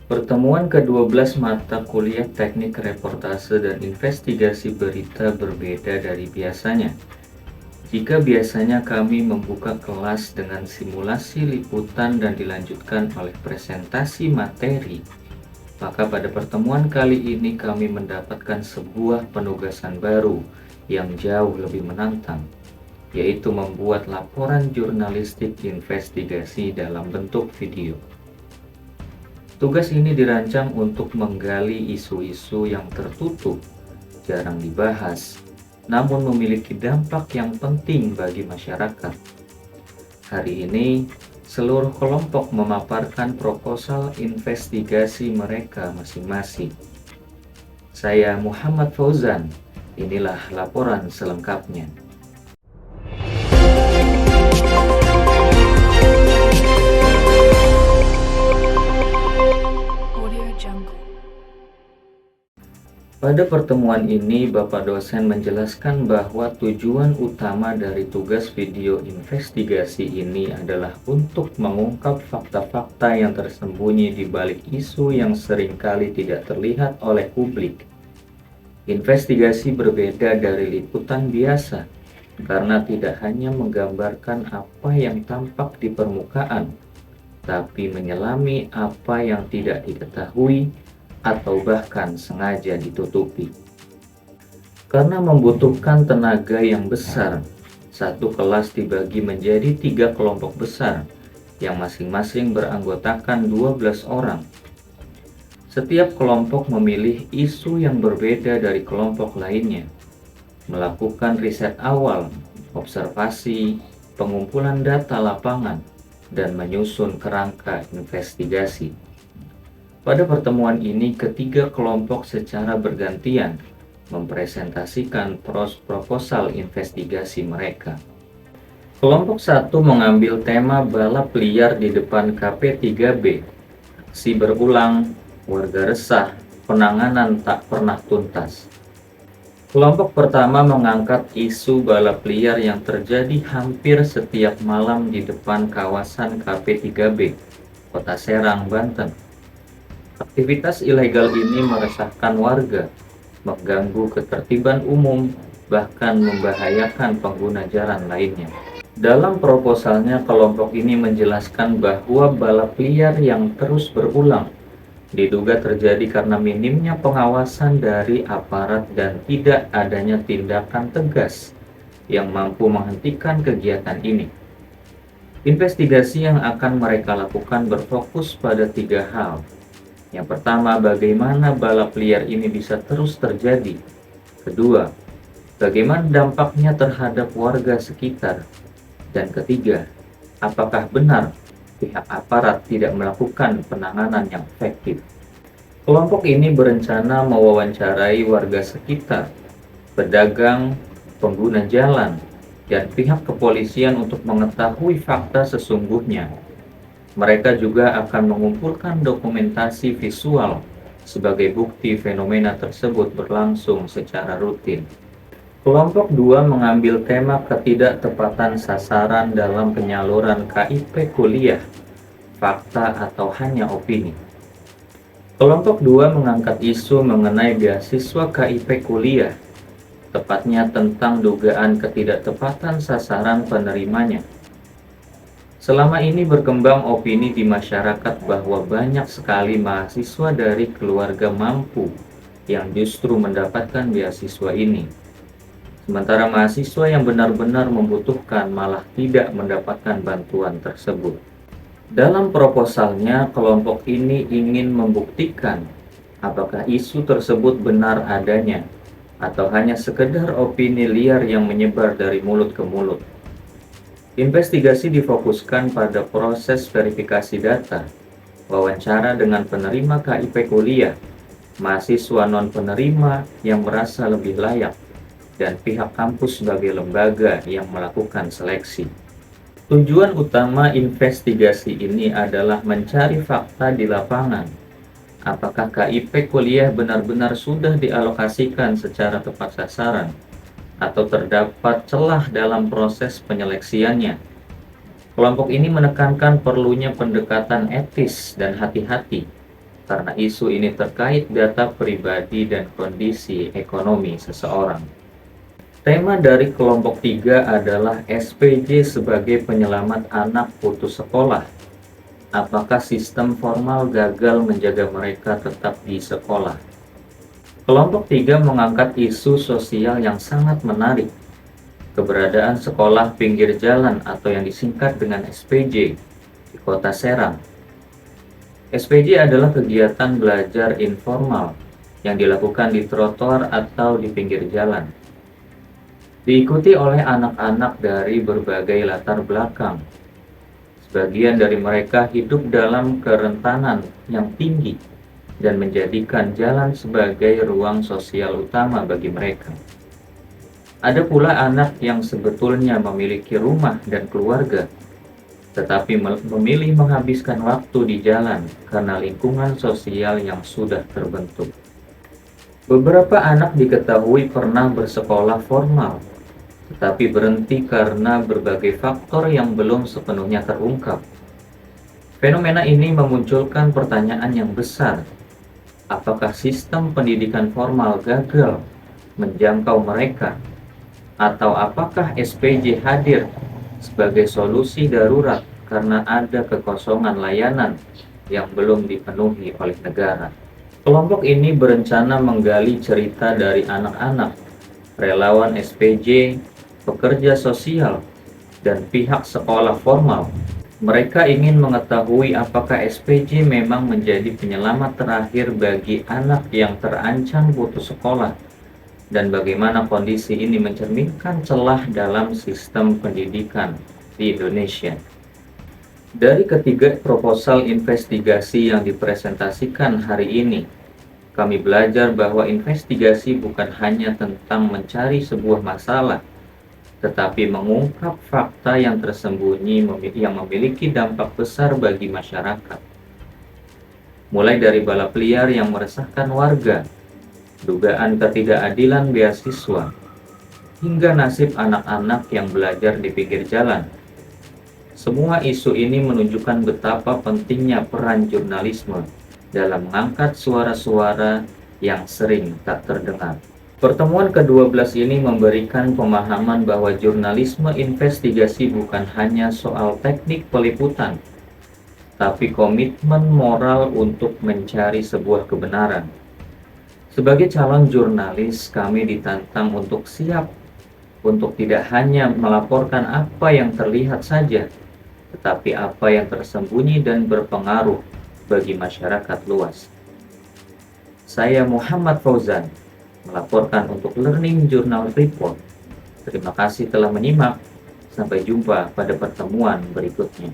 Pertemuan ke-12 mata kuliah teknik reportase dan investigasi berita berbeda dari biasanya. Jika biasanya kami membuka kelas dengan simulasi liputan dan dilanjutkan oleh presentasi materi, maka pada pertemuan kali ini kami mendapatkan sebuah penugasan baru yang jauh lebih menantang, yaitu membuat laporan jurnalistik investigasi dalam bentuk video. Tugas ini dirancang untuk menggali isu-isu yang tertutup, jarang dibahas, namun memiliki dampak yang penting bagi masyarakat. Hari ini, seluruh kelompok memaparkan proposal investigasi mereka masing-masing. Saya Muhammad Fauzan, inilah laporan selengkapnya. Pada pertemuan ini, Bapak dosen menjelaskan bahwa tujuan utama dari tugas video investigasi ini adalah untuk mengungkap fakta-fakta yang tersembunyi di balik isu yang seringkali tidak terlihat oleh publik. Investigasi berbeda dari liputan biasa, karena tidak hanya menggambarkan apa yang tampak di permukaan, tapi menyelami apa yang tidak diketahui atau bahkan sengaja ditutupi. Karena membutuhkan tenaga yang besar, satu kelas dibagi menjadi 3 kelompok besar yang masing-masing beranggotakan 12 orang. Setiap kelompok memilih isu yang berbeda dari kelompok lainnya, melakukan riset awal, observasi, pengumpulan data lapangan, dan menyusun kerangka investigasi. Pada pertemuan ini, ketiga kelompok secara bergantian mempresentasikan proposal investigasi mereka. Kelompok 1 mengambil tema balap liar di depan KP3B, aksi berulang, warga resah, penanganan tak pernah tuntas. Kelompok pertama mengangkat isu balap liar yang terjadi hampir setiap malam di depan kawasan KP3B, Kota Serang, Banten. Aktivitas ilegal ini meresahkan warga, mengganggu ketertiban umum, bahkan membahayakan pengguna jalan lainnya. Dalam proposalnya, kelompok ini menjelaskan bahwa balap liar yang terus berulang diduga terjadi karena minimnya pengawasan dari aparat dan tidak adanya tindakan tegas yang mampu menghentikan kegiatan ini. Investigasi yang akan mereka lakukan berfokus pada 3 hal. Yang pertama, bagaimana balap liar ini bisa terus terjadi. Kedua, bagaimana dampaknya terhadap warga sekitar. Dan ketiga, apakah benar pihak aparat tidak melakukan penanganan yang efektif. Kelompok ini berencana mewawancarai warga sekitar, pedagang, pengguna jalan, dan pihak kepolisian untuk mengetahui fakta sesungguhnya. Mereka juga akan mengumpulkan dokumentasi visual sebagai bukti fenomena tersebut berlangsung secara rutin. Kelompok 2 mengambil tema ketidaktepatan sasaran dalam penyaluran KIP kuliah, fakta atau hanya opini. Kelompok 2 mengangkat isu mengenai beasiswa KIP kuliah, tepatnya tentang dugaan ketidaktepatan sasaran penerimanya. Selama ini berkembang opini di masyarakat bahwa banyak sekali mahasiswa dari keluarga mampu yang justru mendapatkan beasiswa ini. Sementara mahasiswa yang benar-benar membutuhkan malah tidak mendapatkan bantuan tersebut. Dalam proposalnya, kelompok ini ingin membuktikan apakah isu tersebut benar adanya atau hanya sekedar opini liar yang menyebar dari mulut ke mulut. Investigasi difokuskan pada proses verifikasi data, wawancara dengan penerima KIP kuliah, mahasiswa non-penerima yang merasa lebih layak, dan pihak kampus sebagai lembaga yang melakukan seleksi. Tujuan utama investigasi ini adalah mencari fakta di lapangan. Apakah KIP kuliah benar-benar sudah dialokasikan secara tepat sasaran, atau terdapat celah dalam proses penyeleksiannya. Kelompok ini menekankan perlunya pendekatan etis dan hati-hati, karena isu ini terkait data pribadi dan kondisi ekonomi seseorang. Tema dari kelompok 3 adalah SPJ sebagai penyelamat anak putus sekolah. Apakah sistem formal gagal menjaga mereka tetap di sekolah? Kelompok 3 mengangkat isu sosial yang sangat menarik, keberadaan sekolah pinggir jalan atau yang disingkat dengan SPJ di kota Serang. SPJ adalah kegiatan belajar informal yang dilakukan di trotoar atau di pinggir jalan. Diikuti oleh anak-anak dari berbagai latar belakang. Sebagian dari mereka hidup dalam kerentanan yang tinggi dan menjadikan jalan sebagai ruang sosial utama bagi mereka. Ada pula anak yang sebetulnya memiliki rumah dan keluarga, tetapi memilih menghabiskan waktu di jalan karena lingkungan sosial yang sudah terbentuk. Beberapa anak diketahui pernah bersekolah formal, tetapi berhenti karena berbagai faktor yang belum sepenuhnya terungkap. Fenomena ini memunculkan pertanyaan yang besar. Apakah sistem pendidikan formal gagal menjangkau mereka? Atau apakah SPJ hadir sebagai solusi darurat karena ada kekosongan layanan yang belum dipenuhi oleh negara? Kelompok ini berencana menggali cerita dari anak-anak, relawan SPJ, pekerja sosial, dan pihak sekolah formal. Mereka ingin mengetahui apakah SPJ memang menjadi penyelamat terakhir bagi anak yang terancam putus sekolah, dan bagaimana kondisi ini mencerminkan celah dalam sistem pendidikan di Indonesia. Dari ketiga proposal investigasi yang dipresentasikan hari ini, kami belajar bahwa investigasi bukan hanya tentang mencari sebuah masalah, tetapi mengungkap fakta yang tersembunyi yang memiliki dampak besar bagi masyarakat. Mulai dari balap liar yang meresahkan warga, dugaan ketidakadilan beasiswa, hingga nasib anak-anak yang belajar di pinggir jalan. Semua isu ini menunjukkan betapa pentingnya peran jurnalisme dalam mengangkat suara-suara yang sering tak terdengar. Pertemuan ke-12 ini memberikan pemahaman bahwa jurnalisme investigasi bukan hanya soal teknik peliputan, tapi komitmen moral untuk mencari sebuah kebenaran. Sebagai calon jurnalis, kami ditantang untuk siap untuk tidak hanya melaporkan apa yang terlihat saja, tetapi apa yang tersembunyi dan berpengaruh bagi masyarakat luas. Saya Muhammad Fauzan, melaporkan untuk Learning Journal Report. Terima kasih telah menyimak. Sampai jumpa pada pertemuan berikutnya.